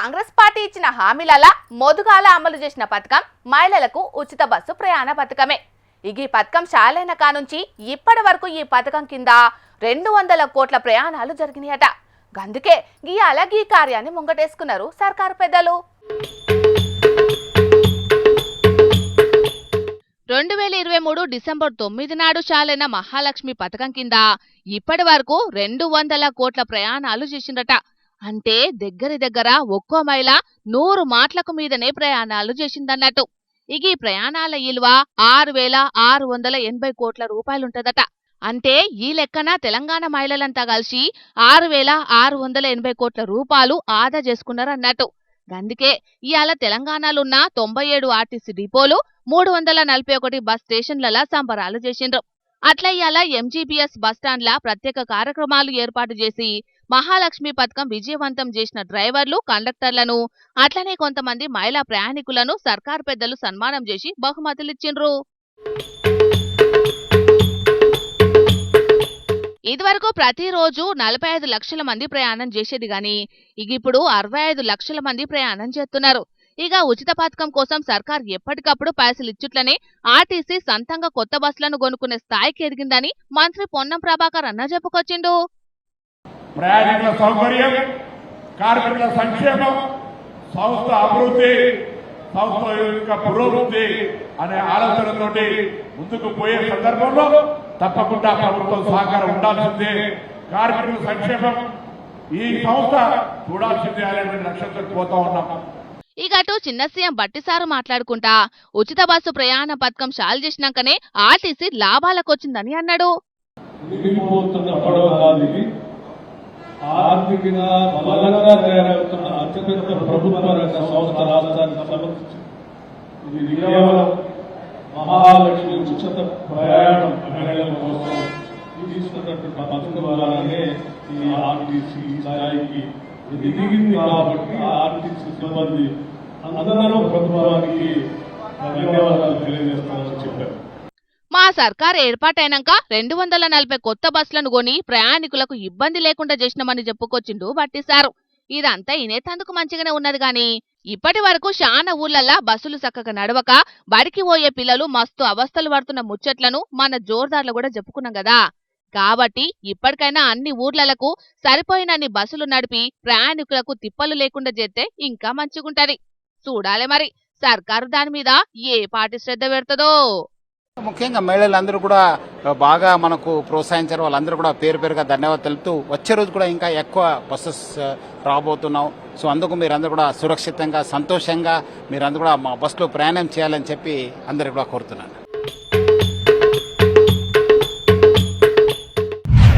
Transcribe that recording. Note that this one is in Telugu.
కాంగ్రెస్ పార్టీ ఇచ్చిన హామీలలా మొదుగాల అమలు చేసిన పథకం మహిళలకు ఉచిత బస్సు ప్రయాణ పథకమే. ఈ పథకం చాలైన కానుంచి ఇప్పటి వరకు ఈ పథకం కింద 200 కోట్ల ప్రయాణాలు జరిగినాయట. అందుకే ఈ కార్యాన్ని ముంగటేసుకున్నారు సర్కారు పెద్దలు. 2023 డిసెంబర్ 9 నాడు చాలైన మహాలక్ష్మి పథకం కింద ఇప్పటి వరకు 200 కోట్ల ప్రయాణాలు చేసిందట. అంటే దగ్గర ఒక్కో మహిళ 100 మాటలకు మీదనే ప్రయాణాలు చేసిందన్నట్టు. ఈ ప్రయాణాల విలువ 6,680 కోట్ల రూపాయలుంటదట. అంటే ఈ లెక్కన తెలంగాణ మహిళలంతా కలిసి 6,680 కోట్ల రూపాయలు ఆదా చేసుకున్నారన్నట్టు. అందుకే ఇవాళ తెలంగాణలోన్న 97 ఆర్టీసీ డిపోలు 341 బస్ స్టేషన్ల సంబరాలు చేసిండ్రు. అట్లా ఇవాళ ఎంజీబీఎస్ బస్టాండ్ల ప్రత్యేక కార్యక్రమాలు ఏర్పాటు చేసి మహాలక్ష్మి పథకం విజయవంతం చేసిన డ్రైవర్లు, కండక్టర్లను, అట్లనే కొంతమంది మహిళా ప్రయాణికులను సర్కారు పెద్దలు సన్మానం చేసి బహుమతులిచ్చిండ్రు. ఇదివరకు ప్రతిరోజు 45 లక్షల మంది ప్రయాణం చేసేది గాని ఇప్పుడు 65 లక్షల మంది ప్రయాణం చేస్తున్నారు. ఇక ఉచిత పథకం కోసం సర్కార్ ఎప్పటికప్పుడు పైసలు ఇచ్చుట్లనే ఆర్టీసీ సొంతంగా కొత్త బస్సులను కొనుక్కునే స్థాయికి ఎదిగిందని మంత్రి పొన్నం ప్రభాకర్ అన్న చెప్పుకొచ్చిండు. ప్రయాణికుల సౌకర్యం, కార్మికుల సంక్షేమం, సంస్థ అభివృద్ధి, సంస్థ యొక్క పురోభివృద్ధి అనే ఆలోచనతోటి ముందుకు పోయే సందర్భంలో తప్పకుండా ప్రభుత్వం సహకారం ఉండాల్సిందే. కార్మికుల సంక్షేమం ఈ సంస్థ చూడాల్సిందే అనే లక్ష్యంతో పోతా ఉన్నాం. ఇగటు చిన్న సీఎం బట్టిసారు మాట్లాడుకుంటా ఉచిత బస్సు ప్రయాణ పథకం చాలు చేసినాకనే ఆర్టీసీ లాభాలకొచ్చిందని అన్నాడు. ఆర్థికంగా బలంగా తయారవుతున్న అత్యంత ప్రభుత్వ రంగ సంస్థ రాష్ట్రానికి సంబంధించి ఇది కేవలం మహాలక్ష్మి ఉచిత ప్రయాణం మహిళల కోసం తీసుకున్నటువంటి పథకం ద్వారానే ఈ ఆర్టీసీ స్థాయికి ఎదిగింది. కాబట్టి ఆర్టీసీ సిబ్బంది అందరూ ప్రభుత్వానికి ధన్యవాదాలు తెలియజేస్తామని చెప్పారు. మా సర్కార్ ఏర్పాటైనాక 240 కొత్త బస్సులను కొని ప్రయాణికులకు ఇబ్బంది లేకుండా చేసినామని చెప్పుకొచ్చిండు బట్టిసారు. ఇదంతా ఇనేతందుకు మంచిగానే ఉన్నది గాని ఇప్పటి వరకు చాలా ఊర్లల్లా బస్సులు చక్కగా నడవక బడికి పోయే పిల్లలు మస్తు అవస్థలు పడుతున్న ముచ్చట్లను మన జోర్దార్లు కూడా చెప్పుకున్నాం కదా. కాబట్టి ఇప్పటికైనా అన్ని ఊర్లకు సరిపోయినన్ని బస్సులు నడిపి ప్రయాణికులకు తిప్పలు లేకుండా చేస్తే ఇంకా మంచిగుంటది. చూడాలి మరి సర్కారు దాని మీద ఏ పార్టీ శ్రద్ధ పెడుతుందో. ముఖ్యంగా మహిళలందరూ కూడా బాగా మనకు ప్రోత్సహించారు. వాళ్ళందరూ కూడా పేరుగా ధన్యవాదాలు తెలుపుతూ వచ్చే రోజు కూడా ఇంకా ఎక్కువ బస్సెస్ రాబోతున్నాం. సో అందుకు మీరందరూ కూడా సురక్షితంగా, సంతోషంగా మీరందరూ కూడా మా బస్సులో ప్రయాణం చేయాలని చెప్పి అందరూ కూడా కోరుతున్నాను.